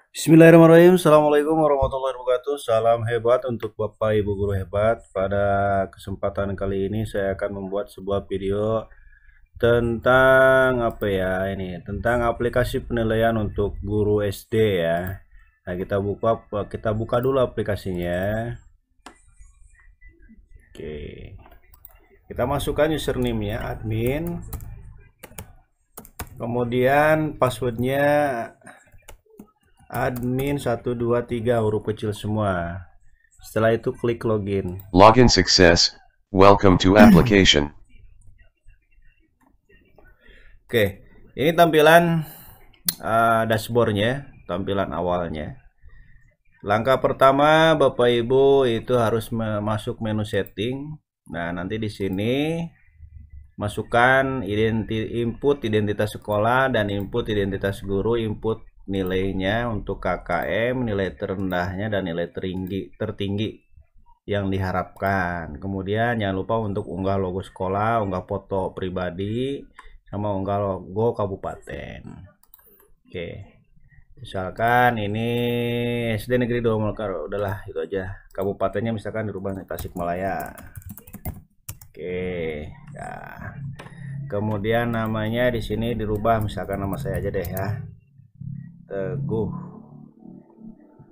Bismillahirrahmanirrahim. Assalamualaikum warahmatullahi wabarakatuh. Salam hebat untuk Bapak Ibu guru hebat. Pada kesempatan kali ini saya akan membuat sebuah video tentang apa ya ini, tentang aplikasi penilaian untuk guru SD ya. Nah, kita buka dulu aplikasinya. Oke. Kita masukkan username-nya admin. Kemudian passwordnya admin 123 huruf kecil semua. Setelah itu klik login. Login success. Welcome to application. Oke, ini tampilan dashboardnya, tampilan awalnya. Langkah pertama Bapak Ibu itu harus masuk menu setting. Nah, nanti di sini masukkan input identitas sekolah dan input identitas guru, input nilainya untuk KKM, nilai terendahnya dan nilai tertinggi yang diharapkan. Kemudian jangan lupa untuk unggah logo sekolah, unggah foto pribadi, sama unggah logo kabupaten. Oke, misalkan ini SD Negeri 2 Mekar, udahlah itu aja. Kabupatennya misalkan dirubah nih Tasikmalaya. Oke, ya. Kemudian namanya di sini dirubah, misalkan nama saya aja deh ya, Teguh.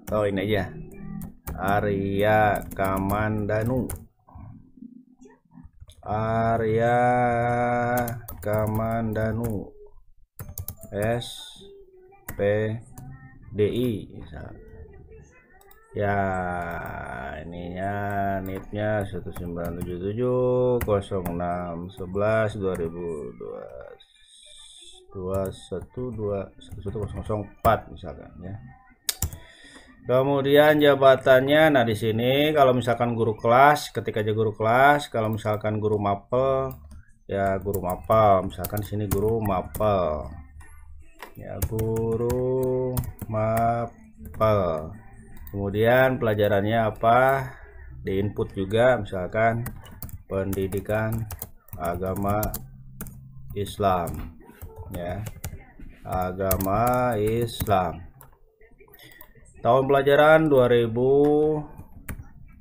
Oh, ini aja, Arya Kamandanu. Arya Kamandanu SPDI misal. Ya, ininya NIP-nya 1977 misalkan ya. Kemudian jabatannya, nah di sini kalau misalkan guru kelas, ketik aja guru kelas. Kalau misalkan guru mapel, ya guru mapel. Misalkan di sini guru mapel, ya guru mapel. Kemudian pelajarannya apa, di input juga, misalkan pendidikan agama Islam, ya agama Islam. Tahun pelajaran 2023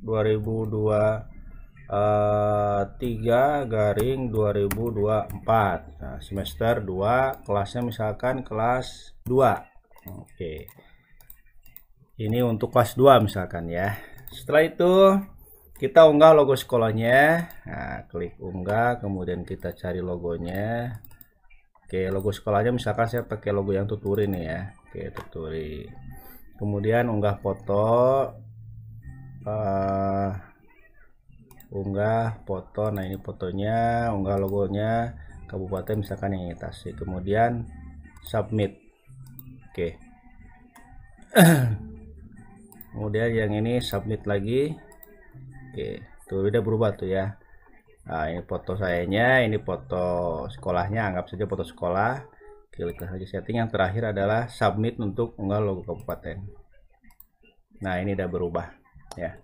Nah, semester 2, kelasnya misalkan kelas 2. Oke. Ini untuk kelas 2 misalkan ya. Setelah itu kita unggah logo sekolahnya. Nah, klik unggah, kemudian kita cari logonya. Oke, logo sekolahnya misalkan saya pakai logo yang tuturi nih ya. Oke, tuturi. Kemudian unggah foto, nah ini fotonya, unggah logonya kabupaten misalkan yang ini Tasik. Kemudian submit. Oke. Kemudian yang ini submit lagi. Oke, tuh udah berubah tuh ya. Nah, ini foto sayanya, ini foto sekolahnya, anggap saja foto sekolah. Klik saja setting. Yang terakhir adalah submit untuk unggah logo kabupaten. Nah, ini udah berubah ya.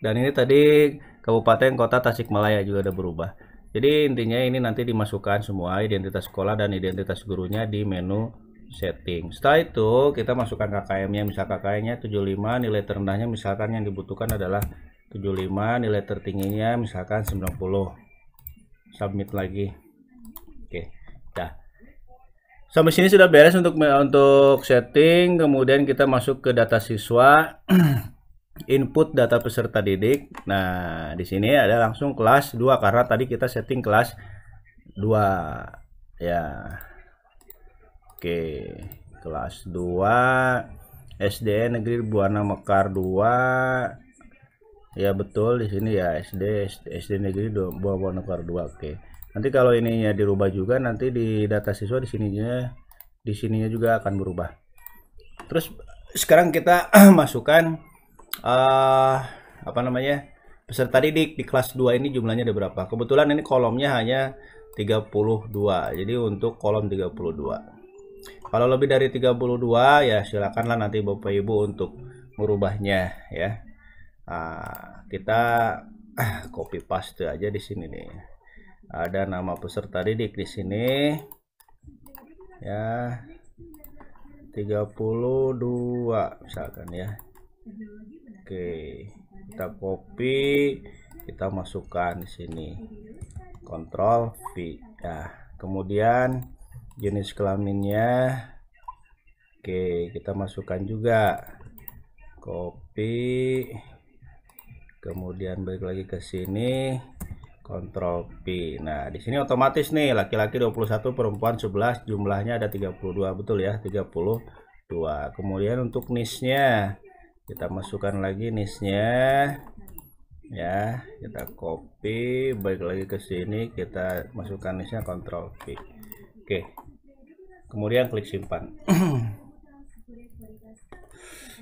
Dan ini tadi kabupaten kota Tasikmalaya juga udah berubah. Jadi intinya ini nanti dimasukkan semua identitas sekolah dan identitas gurunya di menu setting. Setelah itu kita masukkan KKM-nya, misal KKM-nya 75, nilai terendahnya misalkan yang dibutuhkan adalah 75, nilai tertingginya misalkan 90. Submit lagi. Oke, dah. Sampai sini sudah beres untuk setting. Kemudian kita masuk ke data siswa. Input data peserta didik. Nah, di sini ada langsung kelas 2 karena tadi kita setting kelas 2 ya. Oke, kelas 2 SD Negeri Buana Mekar 2. Ya betul, di sini ya SD Negeri Buana Mekar 2. Oke. Nanti kalau ininya dirubah juga, nanti di data siswa di sininya juga akan berubah. Terus sekarang kita masukkan apa namanya, peserta didik di kelas 2 ini jumlahnya ada berapa. Kebetulan ini kolomnya hanya 32, jadi untuk kolom 32. Kalau lebih dari 32 ya silakanlah nanti Bapak Ibu untuk merubahnya ya. Nah, kita copy paste aja di sini nih. Ada nama peserta didik di sini ya. 32 misalkan ya. Oke, kita copy, kita masukkan di sini. Ctrl V. Ya, kemudian jenis kelaminnya. Oke, kita masukkan juga. Copy. Kemudian balik lagi ke sini. Ctrl P. Nah, di sini otomatis nih laki-laki 21, perempuan 11, jumlahnya ada 32, betul ya, 32. Kemudian untuk niche-nya kita masukkan lagi niche-nya. Ya, kita copy, balik lagi ke sini, kita masukkan niche-nya, Ctrl V. Oke. Kemudian klik simpan.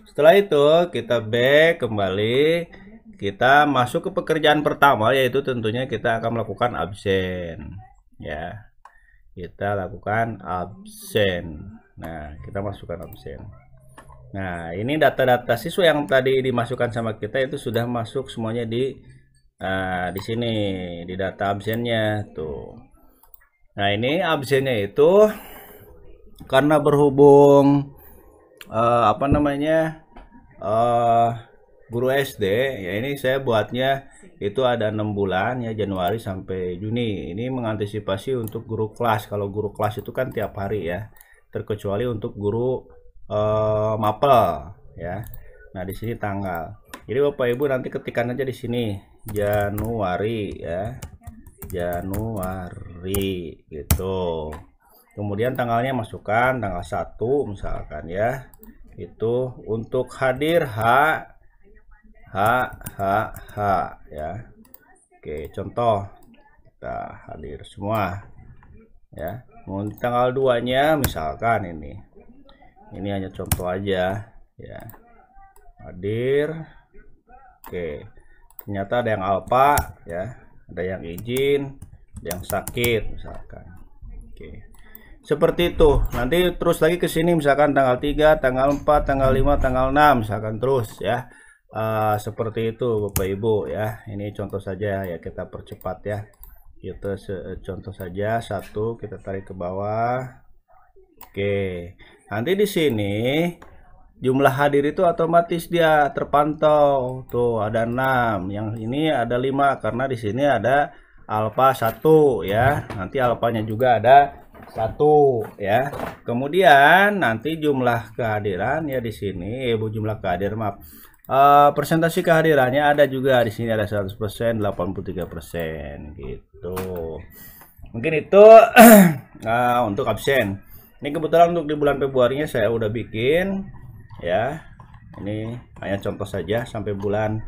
Setelah itu kita back kembali. Kita masuk ke pekerjaan pertama, yaitu tentunya kita akan melakukan absen ya. Kita lakukan absen. Nah, kita masukkan absen. Nah, ini data-data siswa yang tadi dimasukkan sama kita itu sudah masuk semuanya di sini di data absennya tuh. Nah, ini absennya itu karena berhubung guru SD ya, ini saya buatnya itu ada 6 bulan ya, Januari sampai Juni. Ini mengantisipasi untuk guru kelas. Kalau guru kelas itu kan tiap hari ya, terkecuali untuk guru mapel ya. Nah, di sini tanggal. Jadi Bapak Ibu nanti ketikkan aja di sini Januari ya, Januari gitu. Kemudian tanggalnya masukkan tanggal 1 misalkan ya. Itu untuk hadir H ya. Oke, contoh kita hadir semua ya. Untuk tanggal 2-nya misalkan ini hanya contoh aja ya. Hadir. Oke, ternyata ada yang alfa ya, ada yang izin, ada yang sakit misalkan. Oke, seperti itu. Nanti terus lagi ke sini misalkan tanggal 3, tanggal 4, tanggal 5, tanggal 6 misalkan terus ya. Seperti itu Bapak Ibu ya. Ini contoh saja ya, kita percepat ya. Kita contoh saja, 1 kita tarik ke bawah. Oke, nanti di sini jumlah hadir itu otomatis dia terpantau tuh, ada 6, yang ini ada 5 karena di sini ada alfa 1 ya. Nanti alfanya juga ada 1 ya. Kemudian nanti jumlah kehadiran ya di sini, jumlah kehadiran maaf. Persentase kehadirannya ada juga di sini, ada 100%, 83% gitu. Mungkin itu untuk absen. Ini kebetulan untuk di bulan Februarinya saya udah bikin ya. Ini hanya contoh saja sampai bulan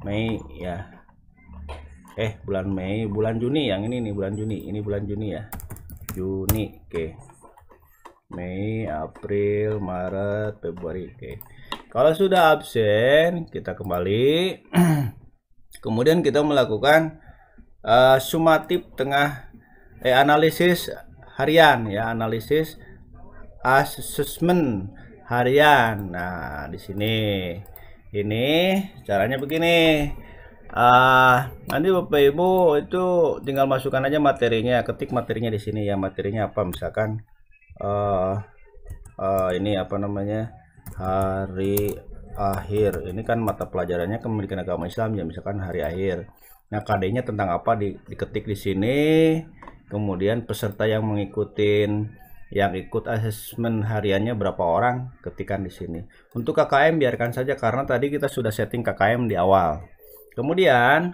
Mei ya. Bulan Mei, bulan Juni yang ini nih, bulan Juni. Ini bulan Juni ya. Juni. Oke. Mei, April, Maret, Februari. Oke. Kalau sudah absen, kita kembali. Kemudian kita melakukan sumatif analisis harian ya, analisis assessment harian. Nah, di sini ini caranya begini. Nanti Bapak Ibu itu tinggal masukkan aja materinya, ketik materinya di sini ya. Materinya apa misalkan ini apa namanya, hari akhir. Ini kan mata pelajarannya Pendidikan Agama Islam ya, misalkan hari akhir. Nah, KD-nya tentang apa diketik di sini. Kemudian peserta yang ikut asesmen hariannya berapa orang, ketikan di sini. Untuk KKM biarkan saja karena tadi kita sudah setting KKM di awal. Kemudian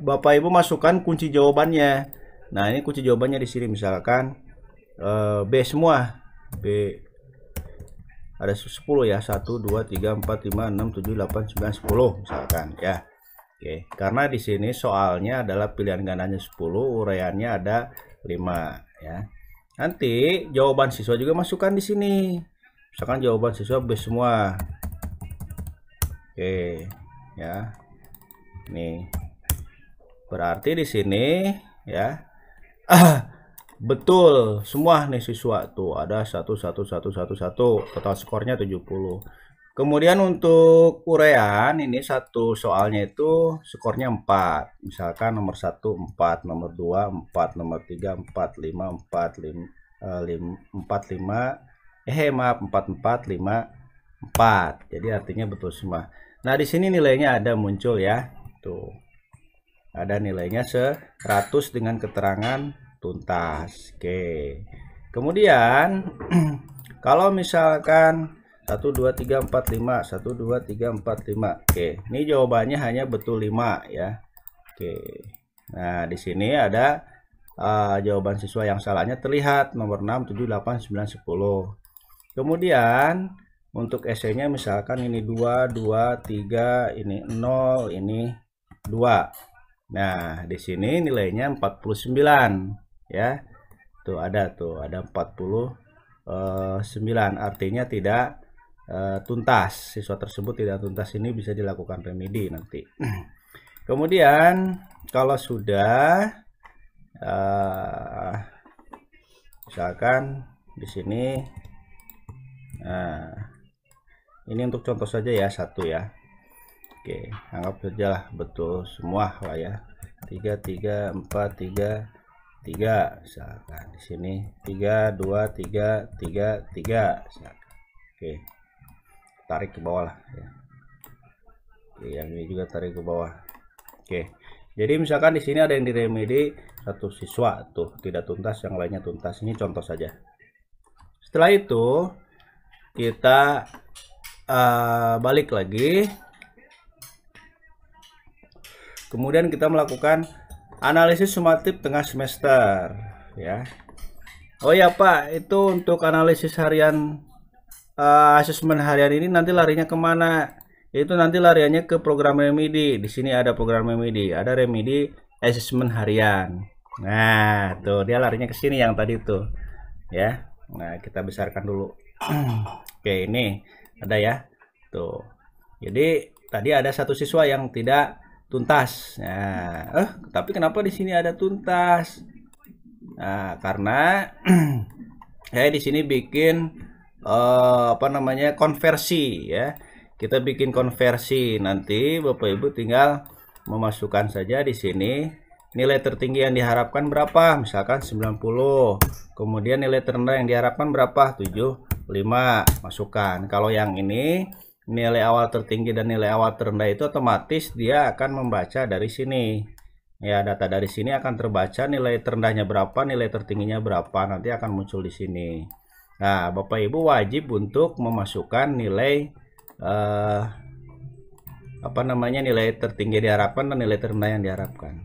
Bapak Ibu masukkan kunci jawabannya. Nah, ini kunci jawabannya di sini misalkan B semua. B ada 10 ya. 1 2 3 4 5 6 7 8 9 10 misalkan ya. Oke, karena di sini soalnya adalah pilihan gandanya 10, uraiannya ada 5 ya. Nanti jawaban siswa juga masukkan di sini. Misalkan jawaban siswa B semua. Oke, ya. Nih. Berarti di sini ya. Betul semua nih siswa tuh, ada 1 1 1 1 1, total skornya 70. Kemudian untuk urean ini satu soalnya itu skornya 4. Misalkan nomor 1 4, nomor 2 4, nomor 3 4, 5 4, 5 maaf 4 4 5 4. Jadi artinya betul semua. Nah, di sini nilainya ada muncul ya. Tuh. Ada nilainya 100 dengan keterangan tuntas. Oke. Kemudian kalau misalkan 1 2 3 4 5 1 2 3 4 5. Oke, ini jawabannya hanya betul 5 ya. Oke. Nah, di sini ada jawaban siswa yang salahnya terlihat nomor 6 7 8 9 10. Kemudian untuk esainya misalkan ini 2 2 3, ini 0, ini 2. Nah, di sini nilainya 49 ya. Tuh ada 49, artinya tidak tuntas. Siswa tersebut tidak tuntas, ini bisa dilakukan remedi nanti. Kemudian kalau sudah misalkan di sini, nah ini untuk contoh saja ya, 1 ya. Oke, anggap saja lah betul semua lah ya. 3 3 4 3 3 misalkan di sini 3 2 3 3 3 misalkan. Oke, tarik ke bawah lah ya. Oke, yang ini juga tarik ke bawah. Oke, jadi misalkan di sini ada yang diremedi satu siswa tuh tidak tuntas, yang lainnya tuntas. Ini contoh saja. Setelah itu kita balik lagi, kemudian kita melakukan analisis sumatif tengah semester ya. Oh ya Pak, itu untuk analisis harian asesmen harian ini nanti larinya kemana? Itu nanti lariannya ke program remedi. Di sini ada program remedi, ada remedi asesmen harian. Nah, tuh dia larinya ke sini yang tadi tuh ya. Nah, kita besarkan dulu. Oke, ini ada ya. Tuh. Jadi tadi ada satu siswa yang tidak tuntas. Nah, tapi kenapa di sini ada tuntas? Nah, karena saya di sini bikin konversi ya. Kita bikin konversi, nanti Bapak Ibu tinggal memasukkan saja di sini nilai tertinggi yang diharapkan berapa, misalkan 90. Kemudian nilai terendah yang diharapkan berapa, 75. Masukkan. Kalau yang ini nilai awal tertinggi dan nilai awal terendah itu otomatis dia akan membaca dari sini. Ya, data dari sini akan terbaca, nilai terendahnya berapa, nilai tertingginya berapa, nanti akan muncul di sini. Nah, Bapak Ibu wajib untuk memasukkan nilai nilai tertinggi diharapkan dan nilai terendah yang diharapkan.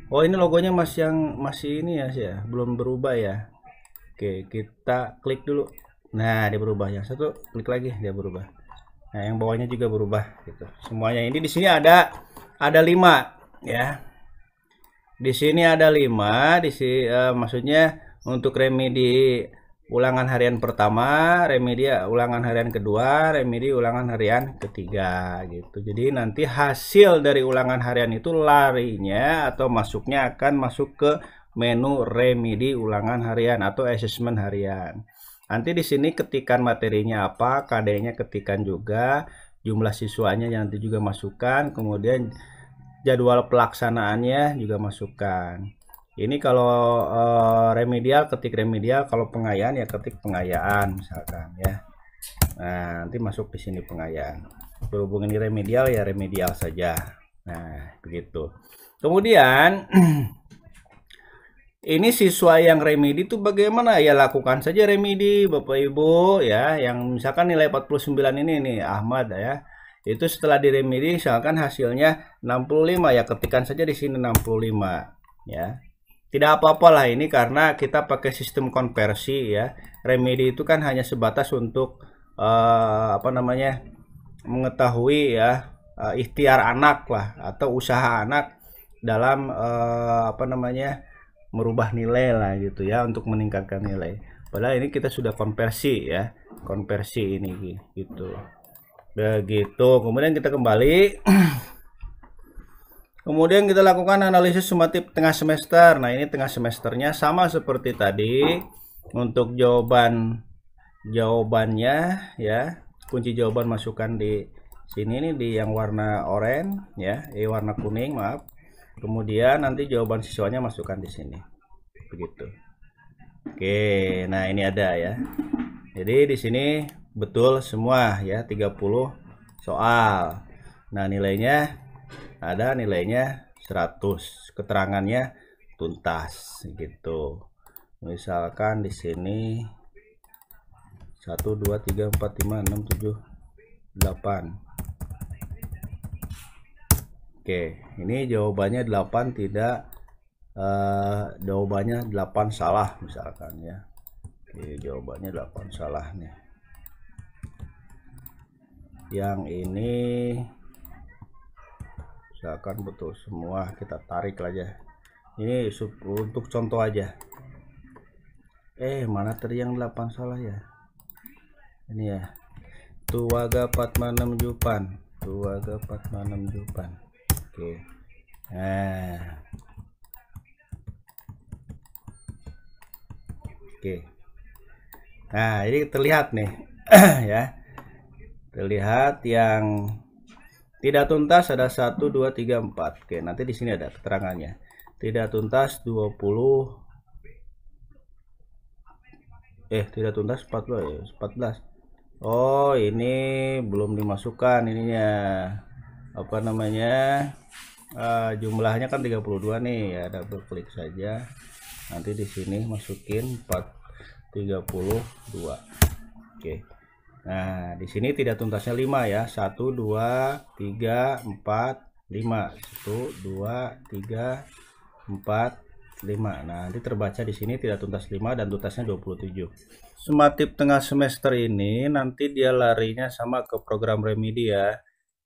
Oh, ini logonya masih ini ya, belum berubah ya. Oke, kita klik dulu. Nah, dia berubah. Yang satu klik lagi, dia berubah. Nah, yang bawahnya juga berubah gitu. Semuanya ini di sini ada 5 ya. Di sini ada 5, maksudnya untuk remedi ulangan harian pertama, remedi ulangan harian kedua, remedi ulangan harian ketiga gitu. Jadi nanti hasil dari ulangan harian itu larinya atau masuknya akan masuk ke menu remedi ulangan harian atau asesmen harian. Nanti di sini ketikan materinya apa, KD-nya ketikan juga, jumlah siswanya nanti juga masukkan, kemudian jadwal pelaksanaannya juga masukkan. Ini kalau remedial ketik remedial, kalau pengayaan ya ketik pengayaan misalkan ya. Nah, nanti masuk di sini pengayaan. Berhubung ini remedial ya remedial saja. Nah, begitu. Kemudian ini siswa yang remedi itu bagaimana? Ya lakukan saja remedi Bapak Ibu ya. Yang misalkan nilai 49 ini nih Ahmad ya. Itu setelah diremedi misalkan hasilnya 65, ya ketikkan saja di sini 65 ya. Tidak apa-apa lah ini karena kita pakai sistem konversi ya. Remedi itu kan hanya sebatas untuk mengetahui ya ikhtiar anak lah atau usaha anak dalam merubah nilai lah gitu ya, untuk meningkatkan nilai. Padahal ini kita sudah konversi ya, konversi ini gitu. Begitu. Kemudian kita kembali. Kemudian kita lakukan analisis sumatif tengah semester. Nah, ini tengah semesternya sama seperti tadi. Untuk jawabannya ya, kunci jawaban masukkan di sini nih, di yang warna oranye ya, warna kuning maaf. Kemudian nanti jawaban siswanya masukkan di sini. Begitu. Oke, nah ini ada ya. Jadi di sini betul semua ya, 30 soal. Nah, nilainya ada, nilainya 100. Keterangannya tuntas gitu. Misalkan di sini 1 2 3 4 5 6 7 8. Oke, ini jawabannya 8 tidak jawabannya 8 salah misalkan ya. Oke, jawabannya 8 salah nih. Yang ini misalkan betul semua, kita tarik aja. Ini untuk contoh aja. Mana tadi yang 8 salah ya? Ini ya. Tuwaga Patmanam Jupan. Tuwaga Patmanam Jupan. Oke. Oke. Nah, ini terlihat nih ya. Terlihat yang tidak tuntas ada 1 2 3 4. Oke, nanti di sini ada keterangannya. Tidak tuntas 20. Tidak tuntas 14. Oh, ini belum dimasukkan ininya. Apa namanya? Jumlahnya kan 32 nih ya, double klik saja. Nanti di sini masukin 32. Oke. Nah, di sini tidak tuntasnya 5 ya. 1 2 3 4 5. 1 2 3 4 5. Nah, nanti terbaca di sini tidak tuntas 5 dan tuntasnya 27. Sumatif tengah semester ini nanti dia larinya sama ke program remedi ya.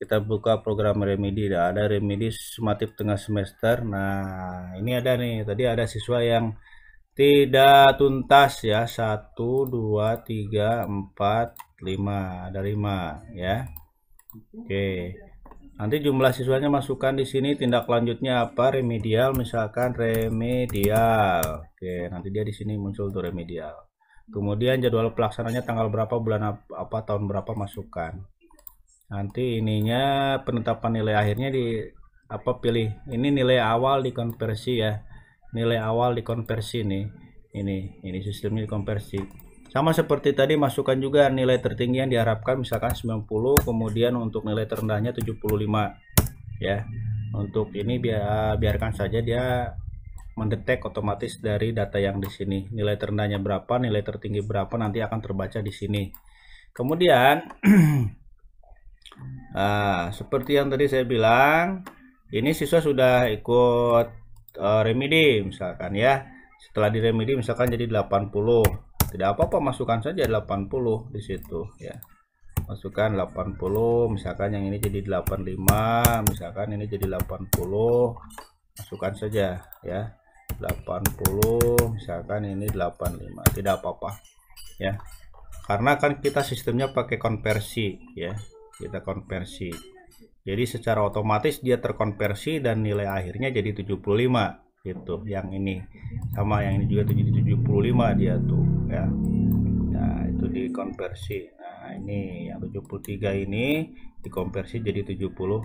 Kita buka program remedi, ada remedi sumatif tengah semester. Nah, ini ada nih, tadi ada siswa yang tidak tuntas ya, 1 2 3 4 5, ada 5 ya. Oke, nanti jumlah siswanya masukkan di sini. Tindak lanjutnya apa? Remedial, misalkan remedial. Oke, nanti dia di sini muncul tuh remedial. Kemudian jadwal pelaksananya tanggal berapa, bulan apa, tahun berapa, masukkan. Nanti ininya penetapan nilai akhirnya di apa, pilih. Ini nilai awal dikonversi ya. Nilai awal dikonversi nih. Ini sistemnya dikonversi. Sama seperti tadi, masukkan juga nilai tertinggi yang diharapkan, misalkan 90, kemudian untuk nilai terendahnya 75 ya. Untuk ini biarkan saja dia mendetek otomatis dari data yang di sini. Nilai terendahnya berapa, nilai tertinggi berapa, nanti akan terbaca di sini. Kemudian seperti yang tadi saya bilang, ini siswa sudah ikut remedi misalkan ya. Setelah di remedi misalkan jadi 80. Tidak apa-apa, masukkan saja 80 di situ ya. Masukkan 80, misalkan yang ini jadi 85, misalkan ini jadi 80. Masukkan saja ya. 80, misalkan ini 85. Tidak apa-apa ya. Karena kan kita sistemnya pakai konversi ya. Kita konversi. Jadi secara otomatis dia terkonversi dan nilai akhirnya jadi 75 gitu. Yang ini sama yang ini juga jadi 75 dia tuh ya. Nah, itu dikonversi. Nah, ini yang 73 ini dikonversi jadi 75.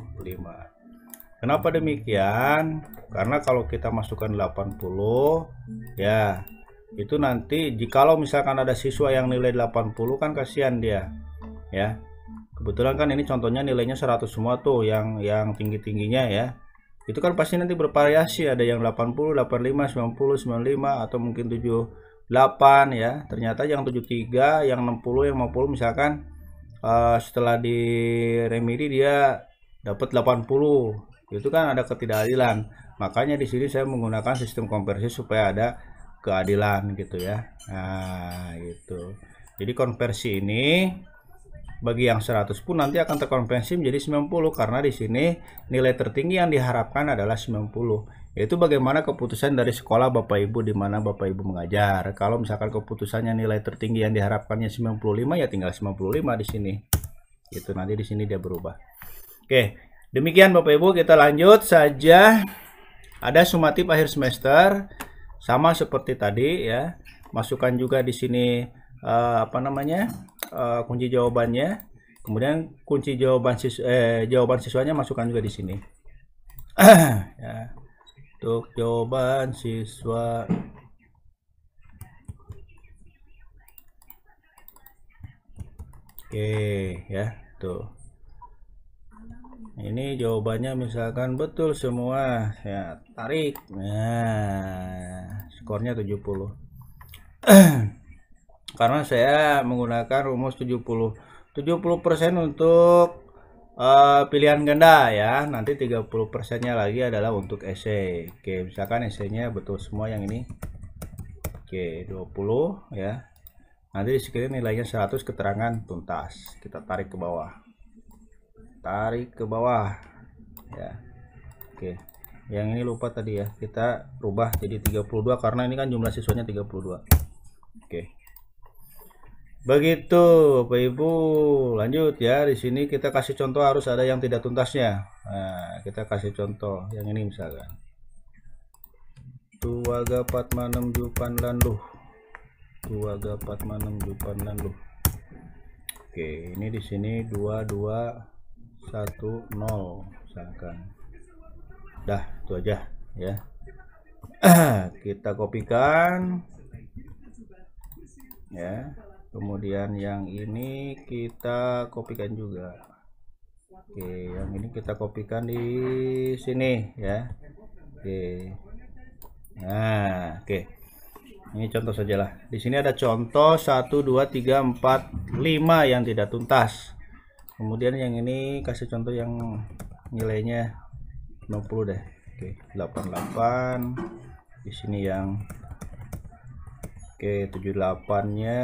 Kenapa demikian? Karena kalau kita masukkan 80 ya, itu nanti jikalau misalkan ada siswa yang nilai 80 kan kasihan dia ya. Kebetulan kan ini contohnya nilainya 100 semua tuh, yang tinggi-tingginya ya. Itu kan pasti nanti bervariasi, ada yang 80, 85, 90, 95 atau mungkin 78 ya. Ternyata yang 73, yang 60, yang 50 misalkan setelah di remedi dia dapat 80. Itu kan ada ketidakadilan. Makanya di sini saya menggunakan sistem konversi supaya ada keadilan gitu ya. Nah, gitu. Jadi konversi ini bagi yang 100 pun nanti akan terkonversi menjadi 90 karena di sini nilai tertinggi yang diharapkan adalah 90. Yaitu bagaimana keputusan dari sekolah Bapak Ibu di mana Bapak Ibu mengajar. Kalau misalkan keputusannya nilai tertinggi yang diharapkannya 95 ya tinggal 95 di sini. Itu nanti di sini dia berubah. Oke, demikian Bapak Ibu, kita lanjut saja. Ada sumatif akhir semester sama seperti tadi ya. Masukkan juga di sini kunci jawabannya Kemudian kunci jawaban siswanya masukkan juga di sini. Ya, untuk jawaban siswa oke ya, tuh. Ini jawabannya misalkan betul semua, ya tarik. Nah, skornya 70. Karena saya menggunakan rumus 70% untuk pilihan ganda ya. Nanti 30%-nya lagi adalah untuk esai. Oke, misalkan esainya betul semua yang ini. Oke, 20 ya. Nanti di sini nilainya 100, keterangan tuntas. Kita tarik ke bawah. Tarik ke bawah. Ya. Oke. Yang ini lupa tadi ya. Kita rubah jadi 32 karena ini kan jumlah siswanya 32. Oke. Begitu, Bapak Ibu. Lanjut ya. Di sini kita kasih contoh harus ada yang tidak tuntasnya. Nah, kita kasih contoh yang ini misalkan. Tuwaga patmanam jupan lanluh. Tuwaga patmanam jupan lanluh. Oke, ini di sini 2210 misalkan. Dah, itu aja ya. Kita kopikan ya. Kemudian yang ini kita kopikan juga. Oke, yang ini kita kopikan di sini ya. Oke. Nah, oke. Ini contoh sajalah. Di sini ada contoh 1 2 3 4 5 yang tidak tuntas. Kemudian yang ini kasih contoh yang nilainya 60 deh. Oke, 88. Di sini yang oke, 78-nya,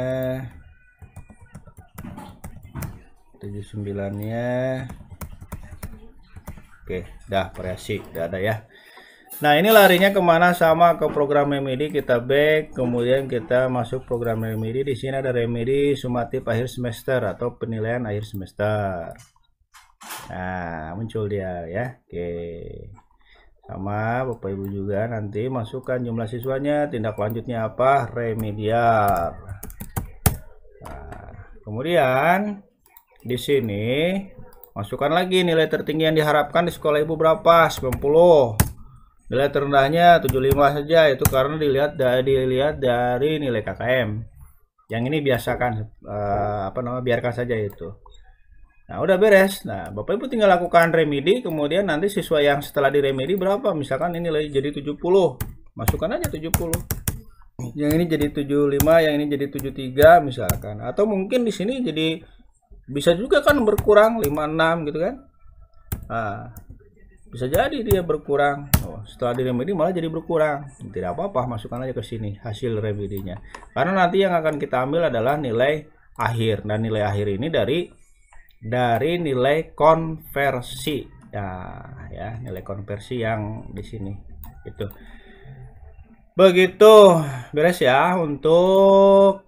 79-nya. Oke, dah variasi, udah ada ya. Nah, ini larinya kemana? Sama ke program remedi. Kita back, kemudian kita masuk program remedi. Di sini ada remedi sumatif akhir semester atau penilaian akhir semester. Nah, muncul dia ya. Oke. Sama Bapak Ibu juga nanti masukkan jumlah siswanya, tindak lanjutnya apa, remedial. Nah, kemudian di sini masukkan lagi nilai tertinggi yang diharapkan di sekolah Ibu berapa, 90. Nilai terendahnya 75 saja, itu karena dilihat dari nilai KKM. Yang ini biasakan biarkan saja itu. Nah, udah beres. Nah, Bapak Ibu tinggal lakukan remedi, kemudian nanti siswa yang setelah diremedi berapa? Misalkan ini nilai jadi 70. Masukkan aja 70. Yang ini jadi 75, yang ini jadi 73 misalkan. Atau mungkin di sini jadi bisa juga kan berkurang 56 gitu kan. Nah, bisa jadi dia berkurang. Oh, setelah diremedi malah jadi berkurang. Tidak apa-apa, masukkan aja ke sini hasil remedinya. Karena nanti yang akan kita ambil adalah nilai akhir, dan nilai akhir ini dari nilai konversi ya nilai konversi yang di sini itu. Begitu, beres ya untuk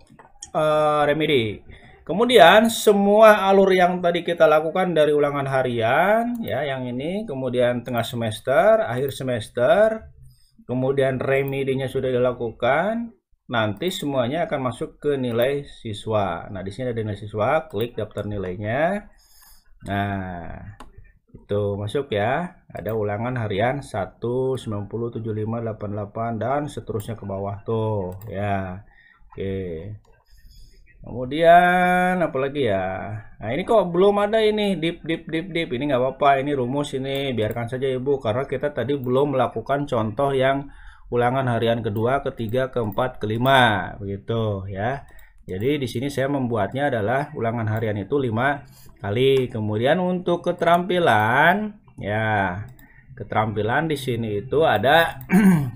remedi. Kemudian semua alur yang tadi kita lakukan dari ulangan harian ya, yang ini, kemudian tengah semester, akhir semester, kemudian remedinya sudah dilakukan. Nanti semuanya akan masuk ke nilai siswa. Nah, di sini ada nilai siswa, klik daftar nilainya. Nah, itu masuk ya. Ada ulangan harian 1, 90, 75, 88 dan seterusnya ke bawah tuh ya. Oke. Kemudian apalagi ya. Nah, ini kok belum ada ini dip. Ini nggak apa-apa, ini rumus ini biarkan saja Ibu, karena kita tadi belum melakukan contoh yang ulangan harian kedua, ketiga, keempat, kelima, begitu ya. Jadi di sini saya membuatnya adalah ulangan harian itu 5 kali. Kemudian untuk keterampilan ya, keterampilan di sini itu ada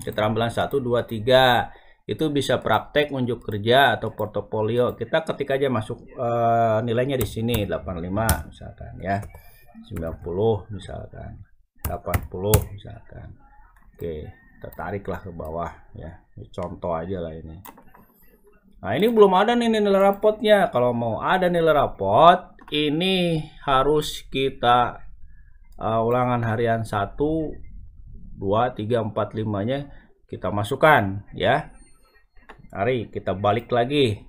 keterampilan 1, 2, 3. Itu bisa praktek, unjuk kerja atau portofolio. Kita ketik aja masuk nilainya di sini 85 misalkan ya. 90 misalkan. 80 misalkan. Oke. Tertariklah ke bawah ya, contoh aja lah ini. Nah, ini belum ada nih nilai rapotnya. Kalau mau ada nilai rapot, ini harus kita ulangan harian 1, 2, 3, 4, 5 nya kita masukkan ya. Mari kita balik lagi,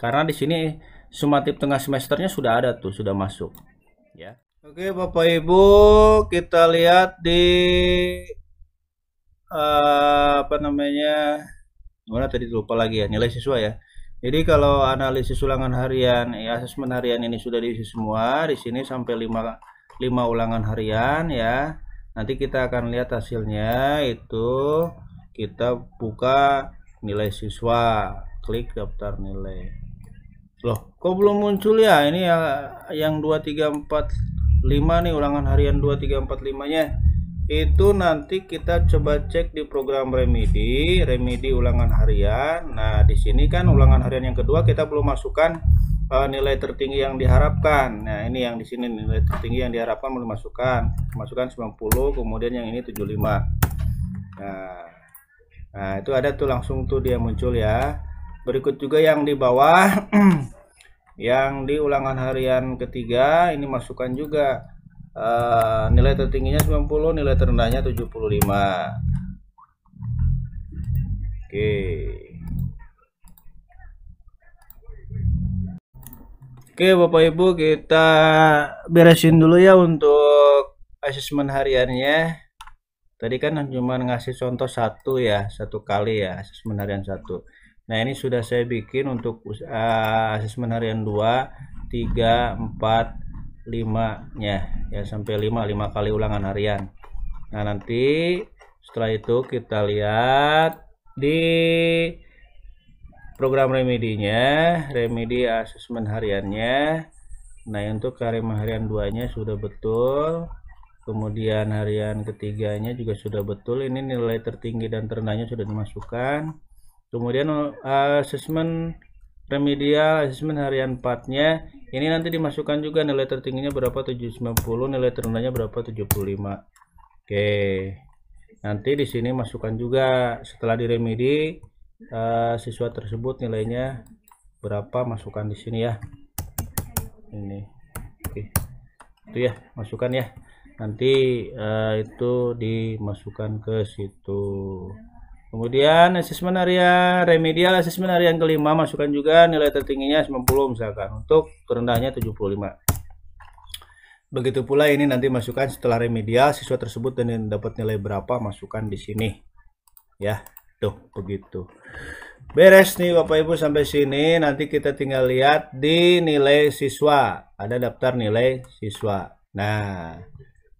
karena di sini sumatif tengah semesternya sudah ada tuh, sudah masuk ya. Oke Bapak Ibu, kita lihat di apa namanya, gimana tadi lupa lagi ya, nilai siswa ya. Jadi kalau analisis ulangan harian ya, asesmen harian ini sudah diisi semua di sini sampai 5 ulangan harian ya. Nanti kita akan lihat hasilnya, itu kita buka nilai siswa, klik daftar nilai. Loh, kok belum muncul ya? Ini ya yang 2 3 4 5 nih, ulangan harian 2 3 4 5-nya. Itu nanti kita coba cek di program remedi ulangan harian. Nah, di sini kan ulangan harian yang kedua kita belum masukkan nilai tertinggi yang diharapkan. Nah, ini yang di sini nilai tertinggi yang diharapkan belum masukkan 90, kemudian yang ini 75. Nah, itu ada tuh langsung tuh dia muncul ya. Berikut juga yang di bawah yang di ulangan harian ketiga ini masukkan juga nilai tertingginya 90, nilai terendahnya 75. Oke Bapak Ibu, kita beresin dulu ya untuk asesmen hariannya. Tadi kan cuma ngasih contoh satu ya, satu kali ya, asesmen harian 1. Nah, ini sudah saya bikin untuk asesmen harian 2, 3, 4, 5-nya ya, sampai 5 kali ulangan harian. Nah, nanti setelah itu kita lihat di program remedinya, remedi asesmen hariannya. Nah, untuk harian 2-nya sudah betul, kemudian harian ketiganya juga sudah betul. Ini nilai tertinggi dan terendahnya sudah dimasukkan. Kemudian asesmen remedial asesmen harian 4-nya ini nanti dimasukkan juga nilai tertingginya berapa, 790, nilai terendahnya berapa, 75. Oke, nanti di sini masukkan juga setelah di remedi siswa tersebut nilainya berapa, masukkan di sini ya. Ini oke, itu ya, masukkan ya, nanti itu dimasukkan ke situ. Kemudian asesmen harian remedial asesmen harian kelima masukkan juga nilai tertingginya 90 misalkan, untuk terendahnya 75. Begitu pula ini nanti masukkan setelah remedial siswa tersebut dan dapat nilai berapa, masukkan di sini ya. Tuh begitu. Beres nih Bapak Ibu sampai sini. Nanti kita tinggal lihat di nilai siswa, ada daftar nilai siswa. Nah,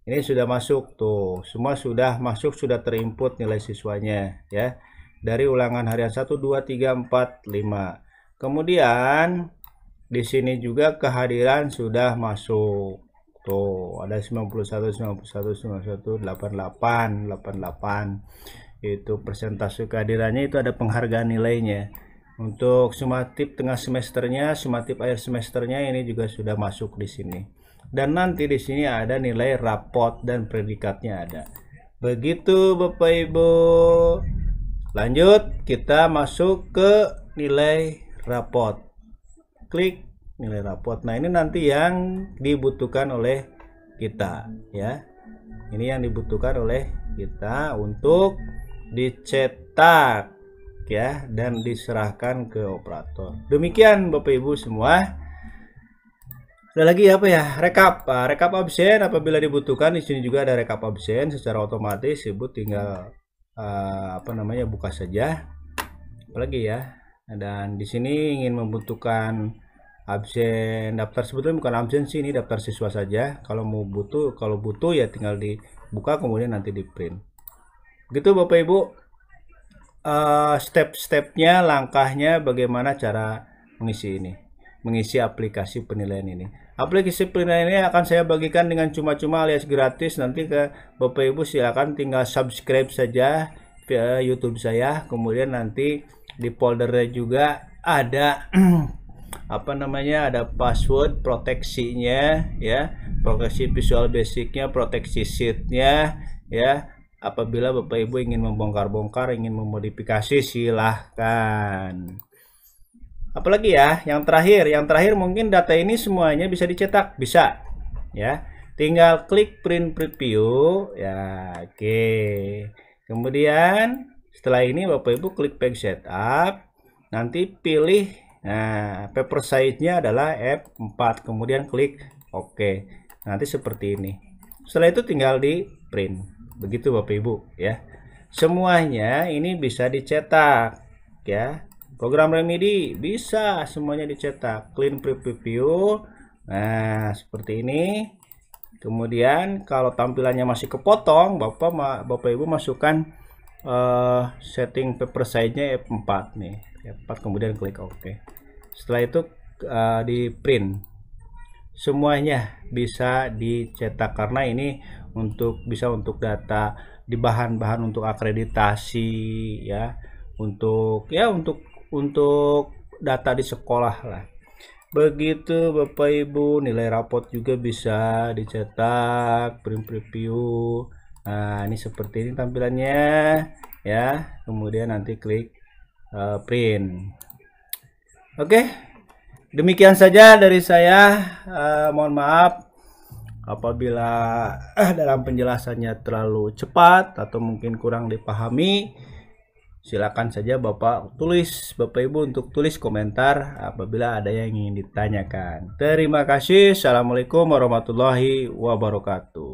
ini sudah masuk tuh, semua sudah masuk, sudah terinput nilai siswanya ya. Dari ulangan harian 1, 2, 3, 4, 5. Kemudian di sini juga kehadiran sudah masuk. Tuh, ada 91, 91, 91, 88, 88. Itu persentase kehadirannya, itu ada penghargaan nilainya. Untuk sumatif tengah semesternya, sumatif akhir semesternya ini juga sudah masuk di sini. Dan nanti di sini ada nilai rapot dan predikatnya ada. Begitu Bapak Ibu. Lanjut kita masuk ke nilai rapot. Klik nilai rapot. Nah, ini nanti yang dibutuhkan oleh kita ya. Ini yang dibutuhkan oleh kita untuk dicetak ya dan diserahkan ke operator. Demikian Bapak Ibu semua. Ada lagi apa ya, rekap absen apabila dibutuhkan. Di sini juga ada rekap absen secara otomatis, Ibu tinggal buka saja. Apalagi ya, dan di sini ingin membutuhkan absen daftar, sebetulnya bukan absen sih, ini daftar siswa saja. Kalau butuh ya tinggal dibuka kemudian nanti di print. Begitu Bapak Ibu, step-stepnya, langkahnya bagaimana cara mengisi aplikasi penilaian ini. Aplikasi penilaian ini akan saya bagikan dengan cuma-cuma alias gratis. Nanti ke Bapak Ibu silakan tinggal subscribe saja via YouTube saya. Kemudian nanti di foldernya juga ada ada password proteksinya ya, proteksi Visual Basicnya, proteksi sheetnya ya. Apabila Bapak Ibu ingin membongkar-bongkar, ingin memodifikasi, silahkan. Apalagi ya, yang terakhir mungkin data ini semuanya bisa dicetak, bisa ya. Tinggal klik print preview ya. Oke. Kemudian setelah ini Bapak Ibu klik page setup, nanti pilih Nah, paper size-nya adalah F4, kemudian klik OK. Nanti seperti ini. Setelah itu tinggal di print. Begitu Bapak Ibu ya. Semuanya ini bisa dicetak ya. Program Remedy bisa semuanya dicetak. Clean preview. Nah, seperti ini. Kemudian kalau tampilannya masih kepotong, Bapak Ibu masukkan setting paper size-nya F4 nih. F4 kemudian klik OK. Setelah itu di print. Semuanya bisa dicetak karena ini bisa untuk data di bahan-bahan untuk akreditasi ya, untuk data di sekolah lah. Begitu Bapak Ibu, nilai rapot juga bisa dicetak, print preview. Nah, ini seperti ini tampilannya ya. Kemudian nanti klik print. Oke, demikian saja dari saya. Mohon maaf apabila dalam penjelasannya terlalu cepat atau mungkin kurang dipahami. Silakan saja Bapak Ibu untuk tulis komentar apabila ada yang ingin ditanyakan. Terima kasih. Assalamualaikum warahmatullahi wabarakatuh.